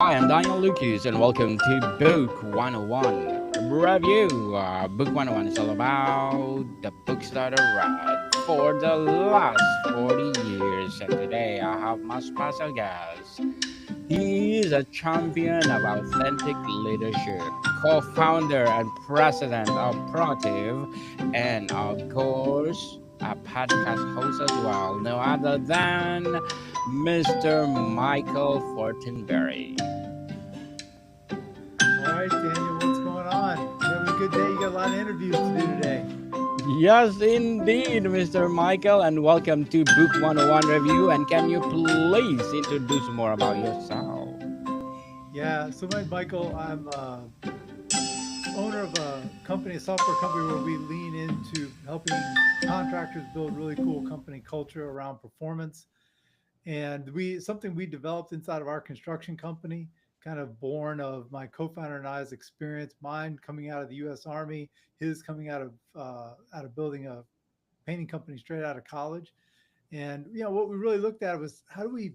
Hi, I'm Daniel Lucas, and welcome to Book 101 Review. Book 101 is all about the books that I read for the last 40 years. And today I have my special guest. He is a champion of authentic leadership, co founder and president of Proactive, and of course, a podcast host as well, no other than Mr. Michael Fortinberry. All right, Daniel, what's going on? You having a good day? You got a lot of interviews to do today. Yes, indeed, Mr. Michael, and welcome to Book 101 Review. And can you please introduce more about yourself? Yeah, so Michael, I'm owner of a company, a software company where we lean into helping contractors build really cool company culture around performance. And we something we developed inside of our construction company, kind of born of my co-founder and I's experience, mine coming out of the U.S. Army, his coming out of building a painting company straight out of college. And what we really looked at was how do we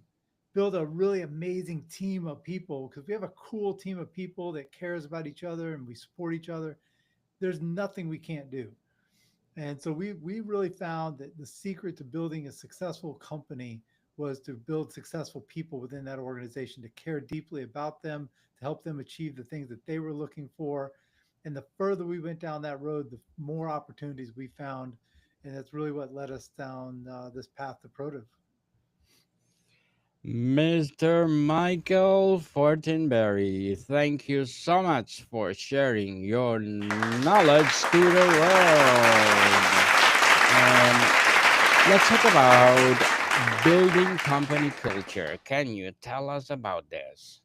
build a really amazing team of people, because we have a cool team of people that cares about each other and we support each other. There's nothing we can't do. And so we really found that the secret to building a successful company was to build successful people within that organization, to care deeply about them, to help them achieve the things that they were looking for. And the further we went down that road, the more opportunities we found. And that's really what led us down this path to Protive. Mr. Michael Fortinberry, thank you so much for sharing your knowledge to the world. And let's talk about building company culture. Can you tell us about this?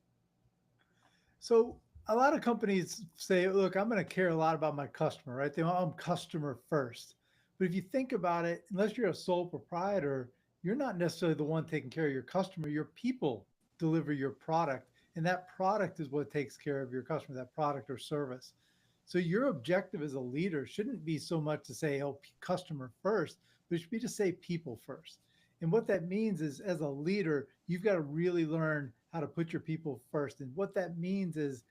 So a lot of companies say, look, I'm going to care a lot about my customer, right? They want I'm customer first. But if you think about it, unless you're a sole proprietor, you're not necessarily the one taking care of your customer. Your people deliver your product, and that product is what takes care of your customer, that product or service. So your objective as a leader shouldn't be so much to say, oh, customer first, but it should be to say people first. And what that means is, as a leader, you've got to really learn how to put your people first. And what that means is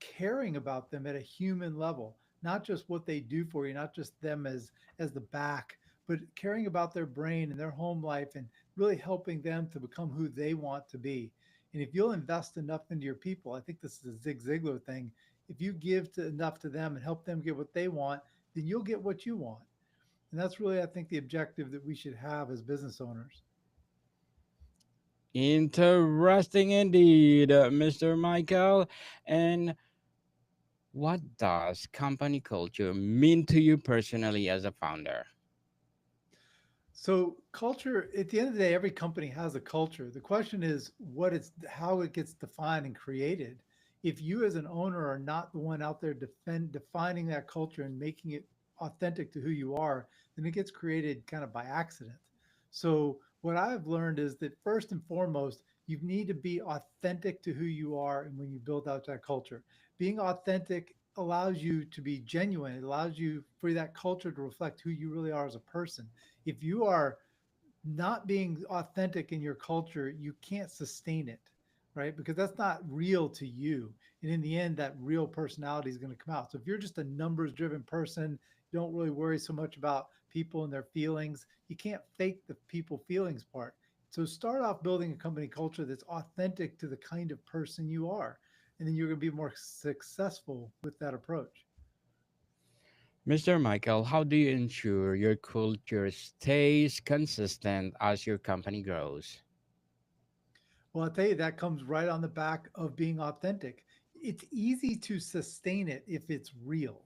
caring about them at a human level, not just what they do for you, not just them as the back, but caring about their brain and their home life and really helping them to become who they want to be. And if you'll invest enough into your people, I think this is a Zig Ziglar thing. If you give enough to them and help them get what they want, then you'll get what you want. And that's really, I think, the objective that we should have as business owners. Interesting indeed, Mr. Michael. And what does company culture mean to you personally as a founder? So culture, at the end of the day, every company has a culture. The question is how it gets defined and created. If you as an owner are not the one out there defining that culture and making it authentic to who you are, then it gets created kind of by accident. So what I've learned is that first and foremost, you need to be authentic to who you are. And when you build out that culture, being authentic allows you to be genuine. It allows you for that culture to reflect who you really are as a person. If you are not being authentic in your culture, you can't sustain it, right? Because that's not real to you. And in the end, that real personality is going to come out. So if you're just a numbers driven person, you don't really worry so much about people and their feelings, you can't fake the people feelings part. So start off building a company culture that's authentic to the kind of person you are. And then you're going to be more successful with that approach. Mr. Michael, how do you ensure your culture stays consistent as your company grows? Well, I'll tell you, that comes right on the back of being authentic. It's easy to sustain it if it's real,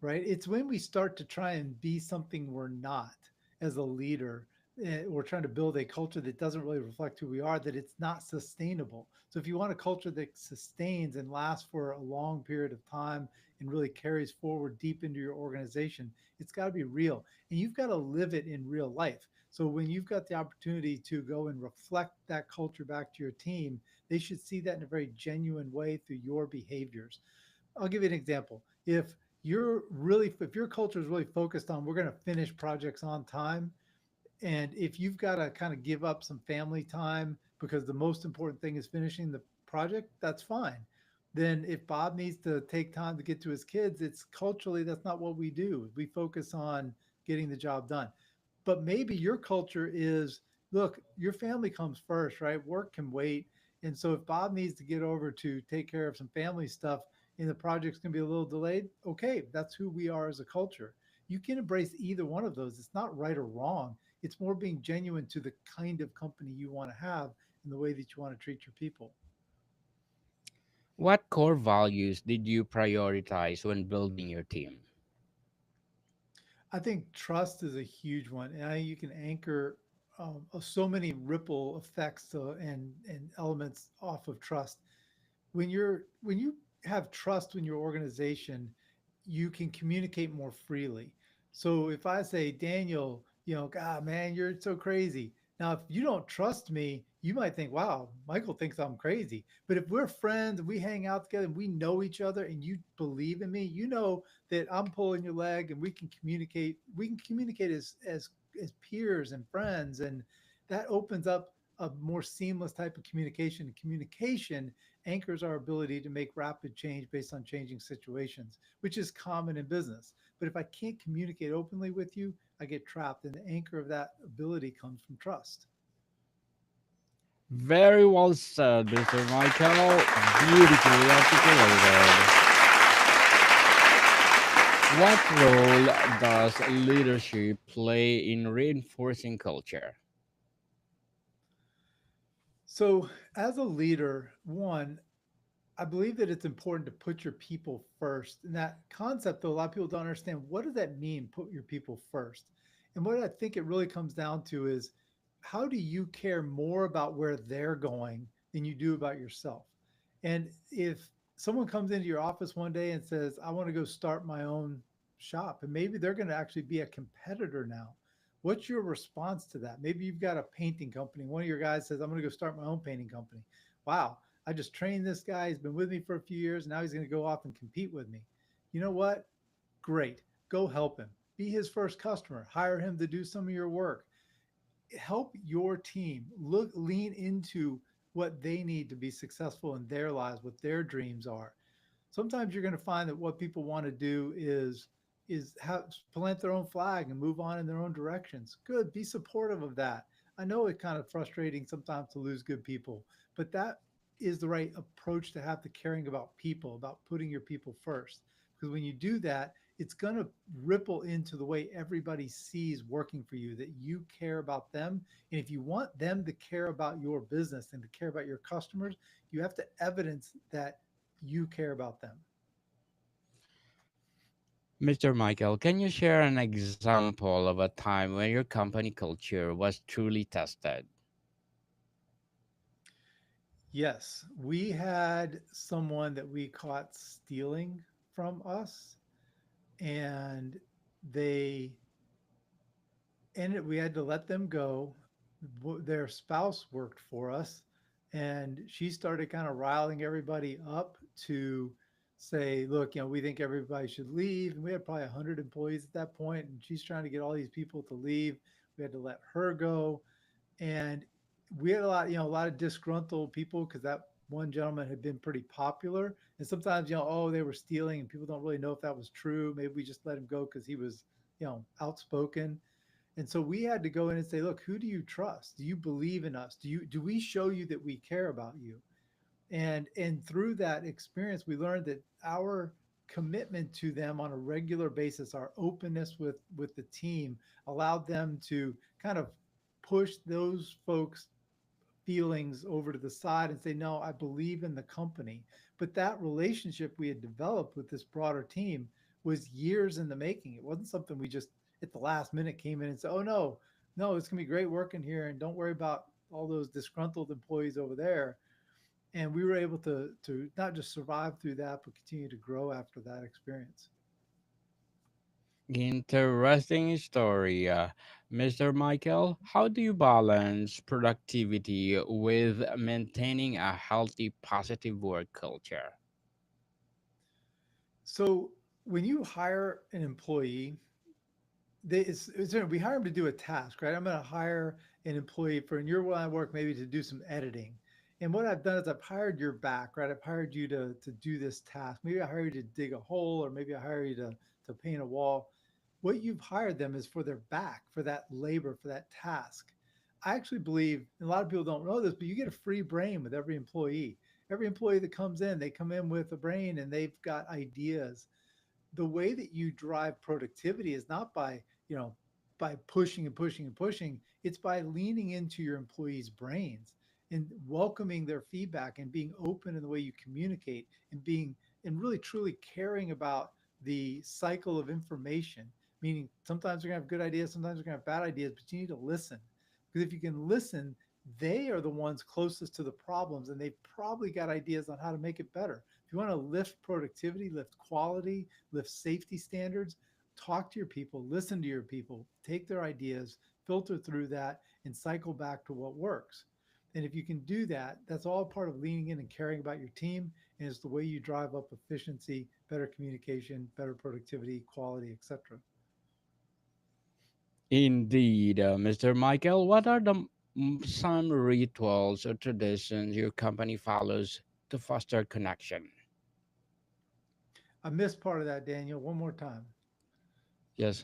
right? It's when we start to try and be something we're not as a leader. We're trying to build a culture that doesn't really reflect who we are, that it's not sustainable. So, if you want a culture that sustains and lasts for a long period of time and really carries forward deep into your organization, it's got to be real. And you've got to live it in real life. So, when you've got the opportunity to go and reflect that culture back to your team, they should see that in a very genuine way through your behaviors. I'll give you an example. If your culture is really focused on we're going to finish projects on time, and if you've got to kind of give up some family time because the most important thing is finishing the project, that's fine. Then if Bob needs to take time to get to his kids, it's culturally that's not what we do. We focus on getting the job done. But maybe your culture is, look, your family comes first, right? Work can wait. And so if Bob needs to get over to take care of some family stuff and the project's going to be a little delayed, okay, that's who we are as a culture. You can embrace either one of those. It's not right or wrong. It's more being genuine to the kind of company you want to have and the way that you want to treat your people. What core values did you prioritize when building your team? I think trust is a huge one, and I think you can anchor so many ripple effects and elements off of trust. When you have trust in your organization, you can communicate more freely. So if I say, Daniel, God, man, you're so crazy. Now, if you don't trust me, you might think, wow, Michael thinks I'm crazy. But if we're friends and we hang out together and we know each other and you believe in me, you know that I'm pulling your leg and we can communicate. We can communicate as peers and friends, and that opens up a more seamless type of communication. Communication anchors our ability to make rapid change based on changing situations, which is common in business. But if I can't communicate openly with you, I get trapped. And the anchor of that ability comes from trust. Very well said, Mr. Michael. Beautifully articulated. What role does leadership play in reinforcing culture? So, as a leader, one, I believe that it's important to put your people first. And that concept, though, a lot of people don't understand. What does that mean, put your people first? And what I think it really comes down to is how do you care more about where they're going than you do about yourself? And if someone comes into your office one day and says, I want to go start my own shop, and maybe they're going to actually be a competitor now. What's your response to that? Maybe you've got a painting company. One of your guys says, I'm going to go start my own painting company. Wow, I just trained this guy. He's been with me for a few years. Now he's going to go off and compete with me. You know what? Great. Go help him. Be his first customer. Hire him to do some of your work. Help your team lean into what they need to be successful in their lives, what their dreams are. Sometimes you're going to find that what people want to do is have plant their own flag and move on in their own directions. Good, be supportive of that. I know it's kind of frustrating sometimes to lose good people, but that is the right approach to have to caring about people, about putting your people first. Because when you do that, it's going to ripple into the way everybody sees working for you, that you care about them. And if you want them to care about your business and to care about your customers, you have to evidence that you care about them. Mr. Michael, can you share an example of a time when your company culture was truly tested? Yes, we had someone that we caught stealing from us, and they ended. We had to let them go. Their spouse worked for us, and she started kind of riling everybody up to say, "Look, we think everybody should leave." And we had probably 100 employees at that point, and she's trying to get all these people to leave. We had to let her go, and we had a lot of disgruntled people because that one gentleman had been pretty popular. And sometimes, oh, they were stealing, and people don't really know if that was true. Maybe we just let him go because he was, outspoken. And so we had to go in and say, look, who do you trust? Do you believe in us? Do we show you that we care about you? And through that experience, we learned that our commitment to them on a regular basis, our openness with the team, allowed them to kind of push those folks feelings over to the side and say, no, I believe in the company. But that relationship we had developed with this broader team was years in the making. It wasn't something we just at the last minute came in and said, oh, no, no, it's going to be great working here. And don't worry about all those disgruntled employees over there. And we were able to not just survive through that, but continue to grow after that experience. Interesting story. Mr. Michael, how do you balance productivity with maintaining a healthy, positive work culture? So when you hire an employee, we hire them to do a task, right? I'm going to hire an employee for in your line of work maybe to do some editing. And what I've done is I've hired your back, right? I've hired you to do this task. Maybe I hire you to dig a hole, or maybe I hire you to paint a wall. What you've hired them is for their back, for that labor, for that task. I actually believe, and a lot of people don't know this, but you get a free brain with every employee. Every employee that comes in, they come in with a brain and they've got ideas. The way that you drive productivity is not by, by pushing and pushing and pushing. It's by leaning into your employees' brains and welcoming their feedback and being open in the way you communicate and being and really truly caring about the cycle of information. Meaning sometimes they're gonna have good ideas, sometimes they're gonna have bad ideas, but you need to listen. Because if you can listen, they are the ones closest to the problems and they've probably got ideas on how to make it better. If you want to lift productivity, lift quality, lift safety standards, talk to your people, listen to your people, take their ideas, filter through that, and cycle back to what works. And if you can do that, that's all part of leaning in and caring about your team. And it's the way you drive up efficiency, better communication, better productivity, quality, etc. Indeed, Mr. Michael, what are the some rituals or traditions your company follows to foster connection? I missed part of that, Daniel. One more time. Yes,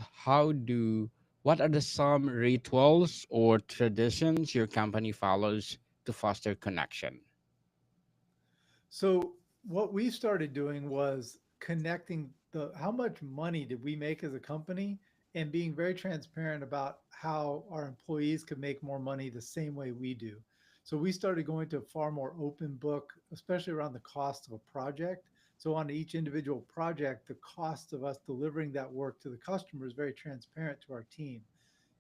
what are the some rituals or traditions your company follows to foster connection? So what we started doing was connecting the how much money did we make as a company and being very transparent about how our employees could make more money the same way we do. So we started going to a far more open book, especially around the cost of a project. So on each individual project, the cost of us delivering that work to the customer is very transparent to our team.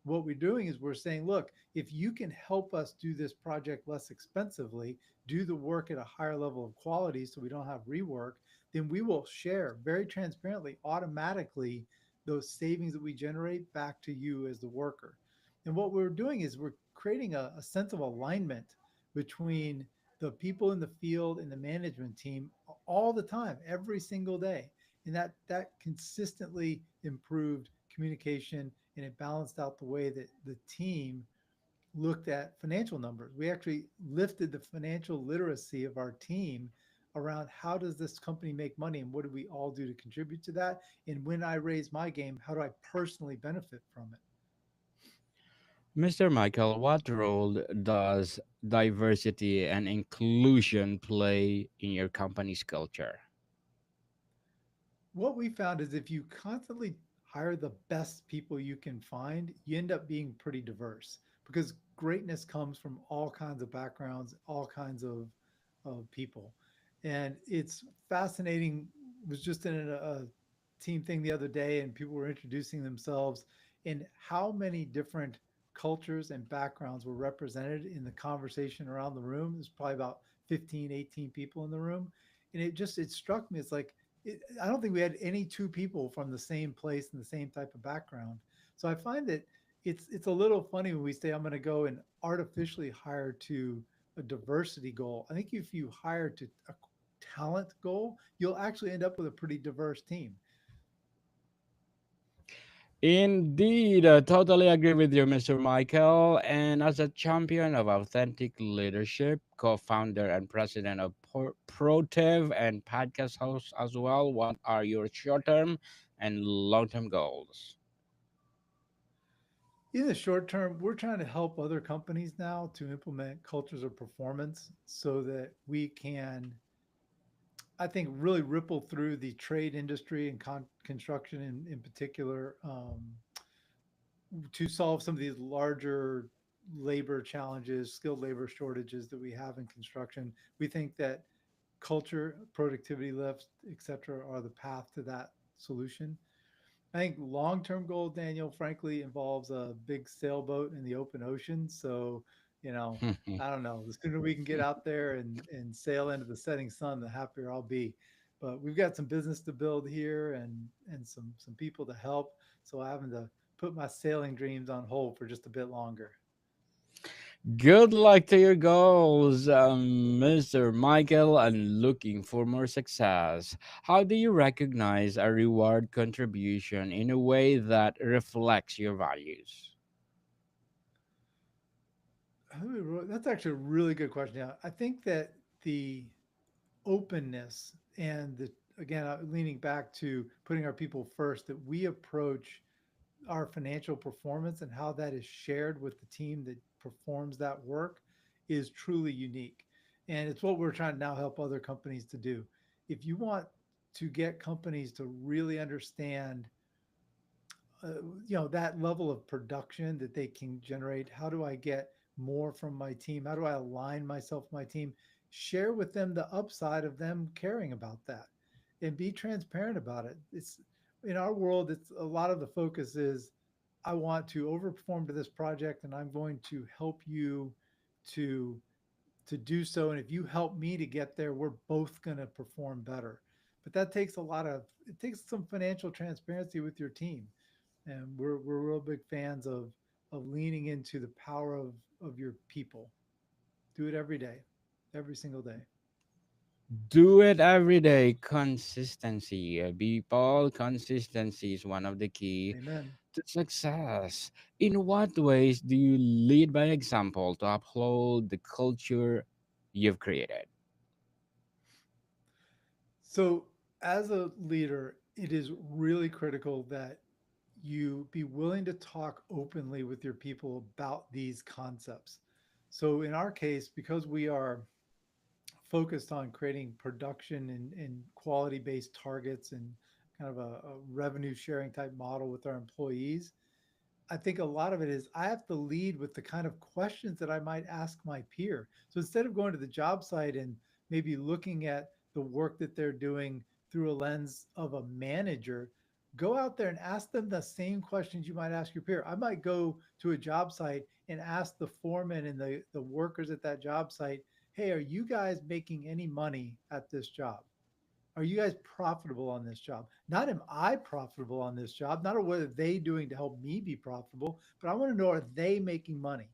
What we're doing is we're saying, look, if you can help us do this project less expensively, do the work at a higher level of quality so we don't have rework, then we will share very transparently, automatically, those savings that we generate back to you as the worker. And what we're doing is we're creating a sense of alignment between the people in the field and the management team all the time, every single day. And that consistently improved communication and it balanced out the way that the team looked at financial numbers. We actually lifted the financial literacy of our team around how does this company make money and what do we all do to contribute to that? And when I raise my game, how do I personally benefit from it? Mr. Michael, what role does diversity and inclusion play in your company's culture? What we found is if you constantly hire the best people you can find, you end up being pretty diverse because greatness comes from all kinds of backgrounds, all kinds of people. And it's fascinating. Was just in a team thing the other day and people were introducing themselves and how many different cultures and backgrounds were represented in the conversation around the room. There's probably about 15, 18 people in the room. And it struck me. It's like, I don't think we had any two people from the same place and the same type of background. So I find that it's a little funny when we say I'm going to go and artificially hire to a diversity goal. I think if you hire to a talent goal, you'll actually end up with a pretty diverse team. Indeed, totally agree with you, Mr. Michael. And as a champion of authentic leadership, co founder and president of ProTev and podcast host as well, what are your short term and long term goals? In the short term, we're trying to help other companies now to implement cultures of performance so that we can, I think, really ripple through the trade industry and construction in particular, to solve some of these larger labor challenges, skilled labor shortages that we have in construction. We think that culture, productivity lifts, et cetera, are the path to that solution. I think long-term goal, Daniel, frankly, involves a big sailboat in the open ocean. So, you know, I don't know. The sooner we can get out there and sail into the setting sun, the happier I'll be. But we've got some business to build here and some people to help. So I'm having to put my sailing dreams on hold for just a bit longer. Good luck to your goals, Mr. Michael, and looking for more success. How do you recognize a reward contribution in a way that reflects your values? That's actually a really good question. Yeah, I think that the openness and the again leaning back to putting our people first, that we approach our financial performance and how that is shared with the team that performs that work is truly unique. And it's what we're trying to now help other companies to do. If you want to get companies to really understand that level of production that they can generate, how do I get more from my team, how do I align myself with my team, share with them the upside of them caring about that, and be transparent about it. It's in our world, it's a lot of the focus is I want to overperform to this project and I'm going to help you to do so, and if you help me to get there, we're both going to perform better. But that takes it takes some financial transparency with your team, and we're real big fans of leaning into the power of your people. Do it every day, every single day. Do it every day. Consistency. People, consistency is one of the key Amen. to success. In what ways do you lead by example to uphold the culture you've created? So as a leader, it is really critical that you be willing to talk openly with your people about these concepts. So in our case, because we are focused on creating production and quality based targets and kind of a revenue sharing type model with our employees, I think a lot of it is I have to lead with the kind of questions that I might ask my peer. So instead of going to the job site and maybe looking at the work that they're doing through a lens of a manager, go out there and ask them the same questions you might ask your peer. I might go to a job site and ask the foreman and the workers at that job site, hey, are you guys making any money at this job? Are you guys profitable on this job? Not am I profitable on this job, not what are they doing to help me be profitable, but I want to know, are they making money?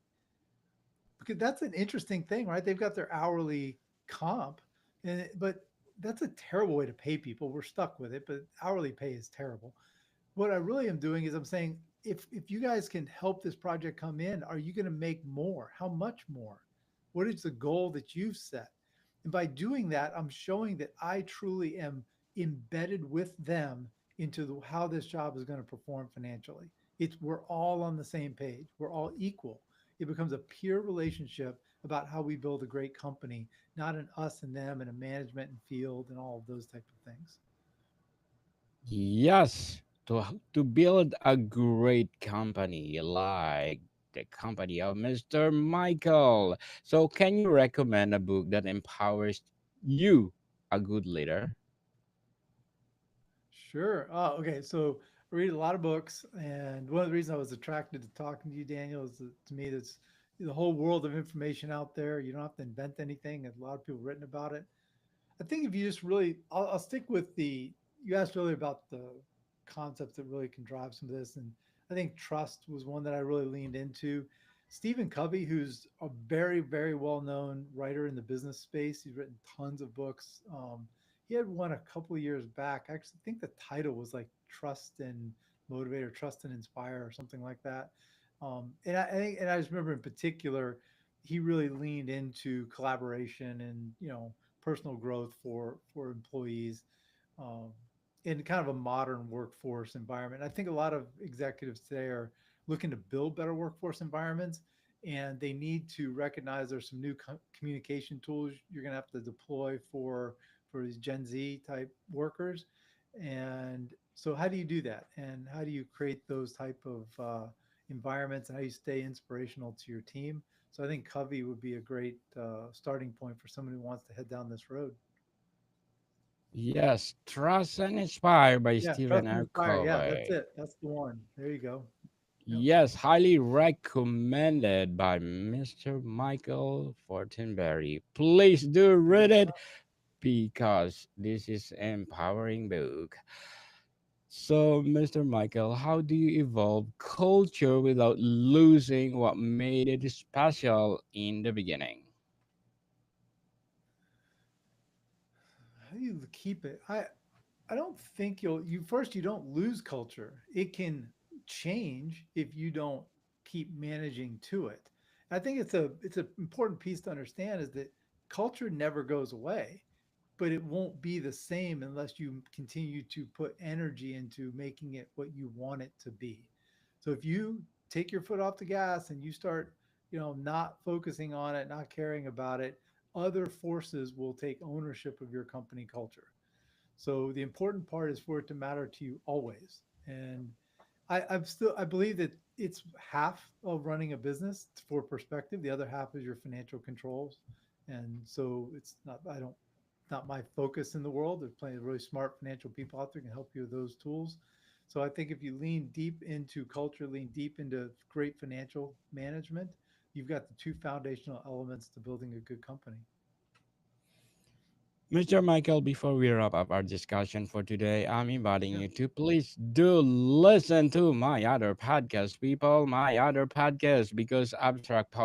Because that's an interesting thing, right? They've got their hourly comp, but that's a terrible way to pay people. We're stuck with it, but hourly pay is terrible. What I really am doing is I'm saying, if you guys can help this project come in, are you going to make more? How much more? What is the goal that you've set? And by doing that, I'm showing that I truly am embedded with them into how this job is going to perform financially. It's we're all on the same page. We're all equal. It becomes a peer relationship about how we build a great company, not an us and them and a management and field and all of those type of things. Yes, to build a great company like the company of Mr. Michael. So, can you recommend a book that empowers you, a good leader? Sure. Oh, okay. So I read a lot of books, and one of the reasons I was attracted to talking to you, Daniel, is that to me, that's the whole world of information out there. You don't have to invent anything. And a lot of people written about it. I think if you just really, I'll stick with you asked earlier about the concepts that really can drive some of this. And I think trust was one that I really leaned into. Stephen Covey, who's a very, very well known writer in the business space, he's written tons of books. He had one a couple of years back. I actually think the title was like Trust and Motivate or Trust and Inspire or something like that. I think, and I just remember in particular, he really leaned into collaboration and personal growth for employees, um, in kind of a modern workforce environment. I think a lot of executives today are looking to build better workforce environments, and they need to recognize there's some new communication tools you're going to have to deploy for these Gen Z type workers. And so, how do you do that? And how do you create those type of environments? And how do you stay inspirational to your team? So, I think Covey would be a great starting point for someone who wants to head down this road. Yes, Trust and Inspire by Yeah, Stephen trust and R. inspire. Yeah, that's Covey. it. That's the one. There you go. Yep. Yes, highly recommended by Mr. Michael Fortinberry. Please do Good read it stuff. because this is empowering book. So, Mr. Michael, how do you evolve culture without losing what made it special in the beginning? How do you keep it? I don't think you don't lose culture. It can change if you don't keep managing to it. I think it's an important piece to understand is that culture never goes away, but it won't be the same unless you continue to put energy into making it what you want it to be. So if you take your foot off the gas and you start, not focusing on it, not caring about it, other forces will take ownership of your company culture. So the important part is for it to matter to you always. And I believe that it's half of running a business for perspective. The other half is your financial controls. And so it's not, I don't, not my focus in the world. There's plenty of really smart financial people out there who can help you with those tools. So I think if you lean deep into culture, lean deep into great financial management, you've got the two foundational elements to building a good company. Mr. Michael, before we wrap up our discussion for today, I'm inviting Yeah. you to please do listen to my other podcast, people. My other podcast, because Abstract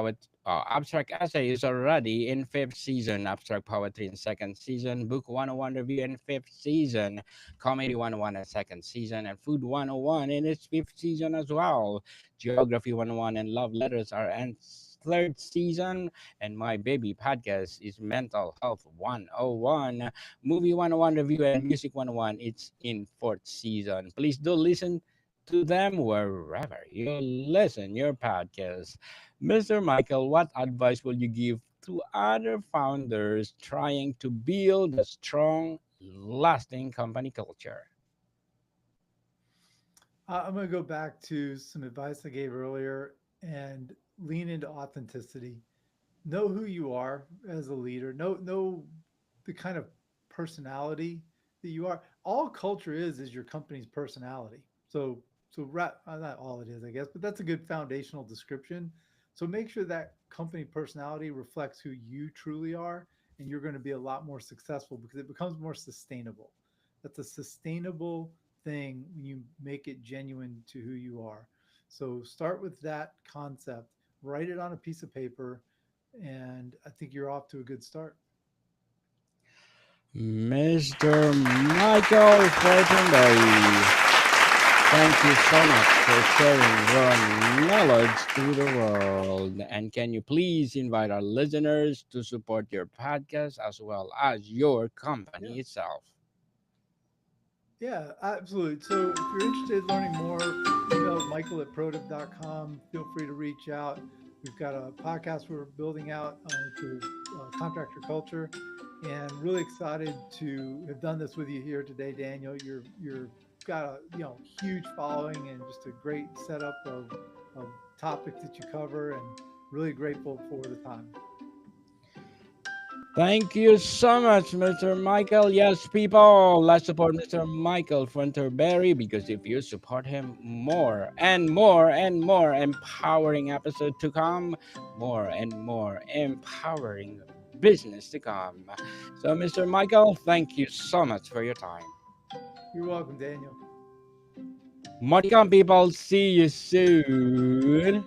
Essay is already in fifth season, Abstract Poetry in second season, Book 101 Review in fifth season, Comedy 101 in second season, and Food 101 in its fifth season as well. Geography 101 and Love Letters are in third season, and my baby podcast is Mental Health 101, Movie 101 Review, and Music 101. It's in fourth season. Please do listen to them wherever you listen your podcast. Mr. Michael, what advice will you give to other founders trying to build a strong, lasting company culture? I'm going to go back to some advice I gave earlier and lean into authenticity. Know who you are as a leader. Know the kind of personality that you are. All culture is your company's personality. Not all it is, I guess, but that's a good foundational description. So make sure that company personality reflects who you truly are, and you're going to be a lot more successful because it becomes more sustainable. That's a sustainable thing when you make it genuine to who you are. So start with that concept, write it on a piece of paper, and I think you're off to a good start. Mr. Michael Fortinberry, thank you so much for sharing your knowledge to the world. And can you please invite our listeners to support your podcast as well as your Yeah, company itself? yeah, absolutely. So if you're interested in learning more, email michael@protiv.com. Feel free to reach out. We've got a podcast we're building out to contractor culture, and really excited to have done this with you here today, Daniel. You're got a huge following and just a great setup of topics that you cover, and really grateful for the time. Thank you so much, Mr. Michael. Yes, people, let's support Mr. Michael Fortinberry, because if you support him, more and more and more empowering episode to come, more and more empowering business to come. So, Mr. Michael, thank you so much for your time. You're welcome, Daniel. More to come, people. See you soon.